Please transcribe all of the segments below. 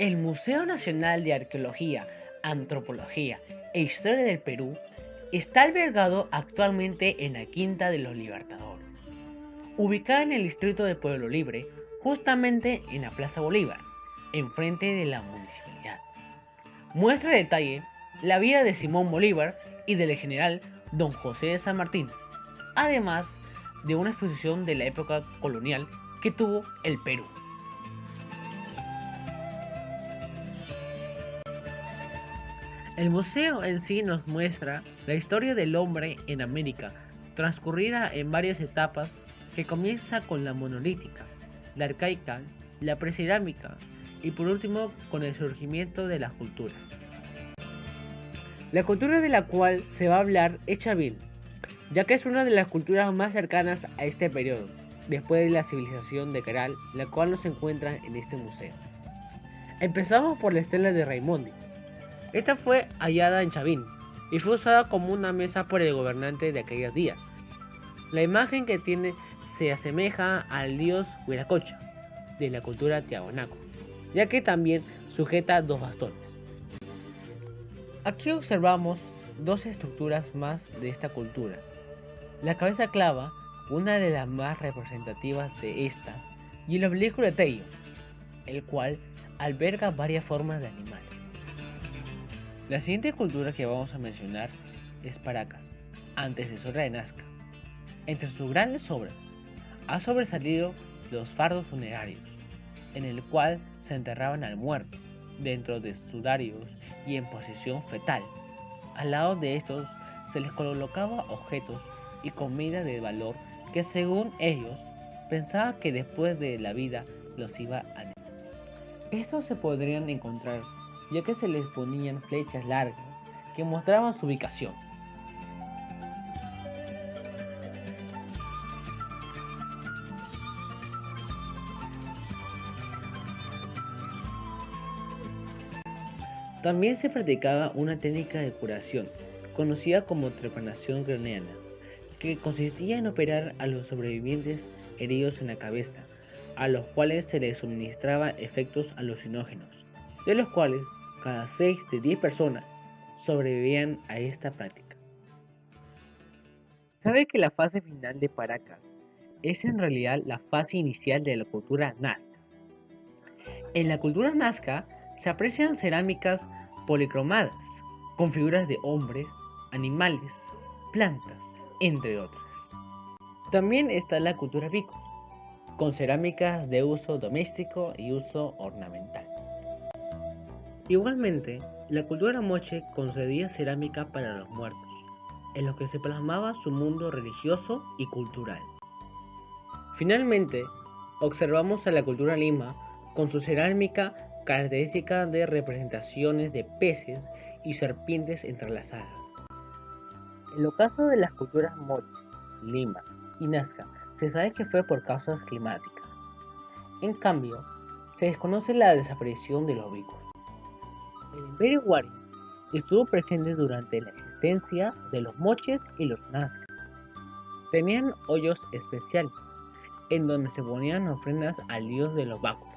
El Museo Nacional de Arqueología, Antropología e Historia del Perú está albergado actualmente en la Quinta de los Libertadores, ubicada en el distrito de Pueblo Libre, justamente en la Plaza Bolívar, enfrente de la municipalidad. Muestra de detalle la vida de Simón Bolívar y del general Don José de San Martín, además de una exposición de la época colonial que tuvo el Perú. El museo en sí nos muestra la historia del hombre en América, transcurrida en varias etapas que comienza con la monolítica, la arcaica, la precerámica y por último con el surgimiento de las culturas. La cultura de la cual se va a hablar es Chavín, ya que es una de las culturas más cercanas a este periodo, después de la civilización de Caral, la cual nos encuentra en este museo. Empezamos por la estela de Raimondi. Esta fue hallada en Chavín y fue usada como una mesa por el gobernante de aquellos días. La imagen que tiene se asemeja al dios Huiracocha de la cultura tiahuanaco, ya que también sujeta dos bastones. Aquí observamos dos estructuras más de esta cultura. La cabeza clava, una de las más representativas de esta, y el oblicuo de Tello, el cual alberga varias formas de animales. La siguiente cultura que vamos a mencionar es Paracas, antecesora de Nazca. Entre sus grandes obras ha sobresalido los fardos funerarios, en el cual se enterraban al muerto, dentro de sudarios y en posición fetal. Al lado de estos se les colocaba objetos y comida de valor que según ellos pensaban que después de la vida los iba a... Estos se podrían encontrar ya que se les ponían flechas largas que mostraban su ubicación. También se practicaba una técnica de curación, conocida como trepanación craneana, que consistía en operar a los sobrevivientes heridos en la cabeza, a los cuales se les suministraba efectos alucinógenos, de los cuales cada 6 de 10 personas sobrevivían a esta práctica. ¿Sabe que la fase final de Paracas es en realidad la fase inicial de la cultura nazca? En la cultura nazca se aprecian cerámicas policromadas, con figuras de hombres, animales, plantas, entre otras. También está la cultura vico, con cerámicas de uso doméstico y uso ornamental. Igualmente, la cultura moche concedía cerámica para los muertos, en lo que se plasmaba su mundo religioso y cultural. Finalmente, observamos a la cultura lima con su cerámica característica de representaciones de peces y serpientes entrelazadas. En el caso de las culturas moche, lima y nazca, se sabe que fue por causas climáticas. En cambio, se desconoce la desaparición de los vicos. El Imperio Wari estuvo presente durante la existencia de los moches y los nazca. Tenían hoyos especiales, en donde se ponían ofrendas al dios de los báculos.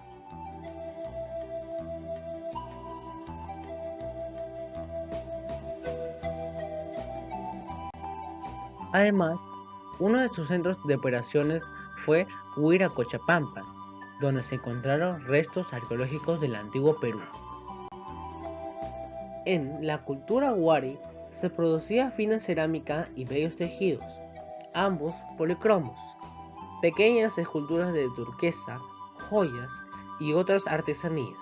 Además, uno de sus centros de operaciones fue Huiracochapampa, donde se encontraron restos arqueológicos del antiguo Perú. En la cultura Wari se producía fina cerámica y bellos tejidos, ambos policromos, pequeñas esculturas de turquesa, joyas y otras artesanías.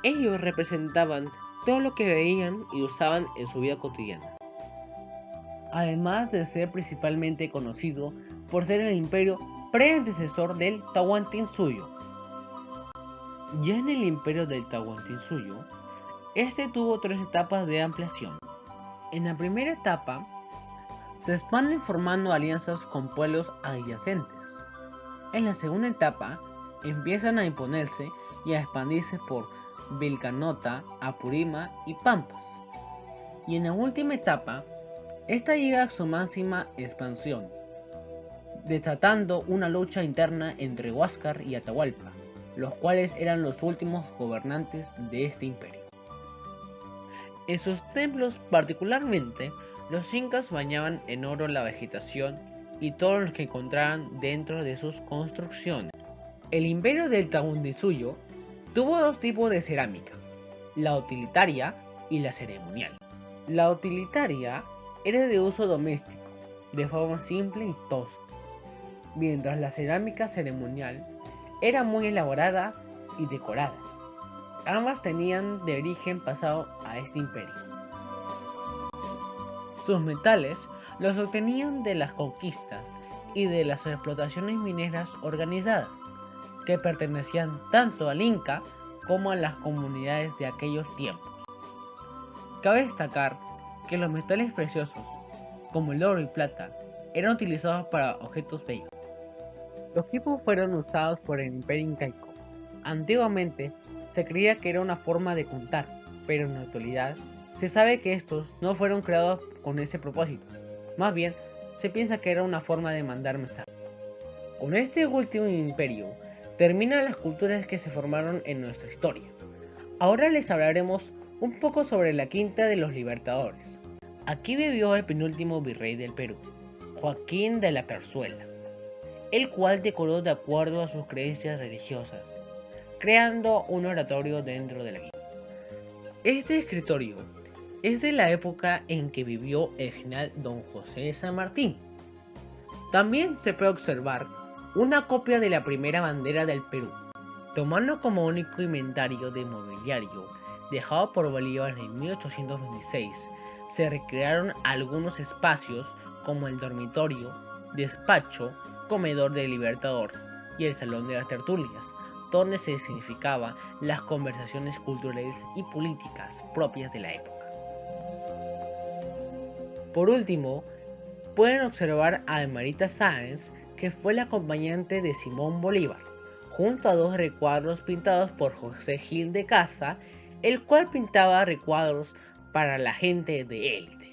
Ellos representaban todo lo que veían y usaban en su vida cotidiana. Además de ser principalmente conocido por ser el imperio predecesor del Tahuantinsuyo. Ya en el imperio del Tahuantinsuyo, este tuvo 3 etapas de ampliación. En la primera etapa, se expanden formando alianzas con pueblos adyacentes. En la segunda etapa, empiezan a imponerse y a expandirse por Vilcanota, Apurima y Pampas. Y en la última etapa, esta llega a su máxima expansión, desatando una lucha interna entre Huáscar y Atahualpa, los cuales eran los últimos gobernantes de este imperio. En sus templos particularmente, los incas bañaban en oro la vegetación y todo lo que encontraran dentro de sus construcciones. El imperio del Tahuantinsuyo tuvo dos tipos de cerámica, la utilitaria y la ceremonial. La utilitaria era de uso doméstico, de forma simple y tosca, mientras la cerámica ceremonial era muy elaborada y decorada. Ambas tenían de origen pasado a este imperio. Sus metales los obtenían de las conquistas y de las explotaciones mineras organizadas, que pertenecían tanto al Inca como a las comunidades de aquellos tiempos. Cabe destacar que los metales preciosos, como el oro y plata, eran utilizados para objetos bellos. Los quipus fueron usados por el imperio incaico. Antiguamente se creía que era una forma de contar, pero en la actualidad se sabe que estos no fueron creados con ese propósito. Más bien, se piensa que era una forma de mandar mensajes. Con este último imperio, terminan las culturas que se formaron en nuestra historia. Ahora les hablaremos un poco sobre la Quinta de los Libertadores. Aquí vivió el penúltimo virrey del Perú, Joaquín de la Pezuela, el cual decoró de acuerdo a sus creencias religiosas, creando un oratorio dentro de la quinta. Este escritorio es de la época en que vivió el general Don José de San Martín. También se puede observar una copia de la primera bandera del Perú, tomando como único inventario de mobiliario dejado por Bolívar en 1826. Se recrearon algunos espacios como el dormitorio, despacho, comedor del Libertador y el salón de las tertulias, donde se significaban las conversaciones culturales y políticas propias de la época. Por último, pueden observar a Marita Sáenz, que fue la acompañante de Simón Bolívar, junto a dos recuadros pintados por José Gil de Casa, el cual pintaba recuadros para la gente de élite.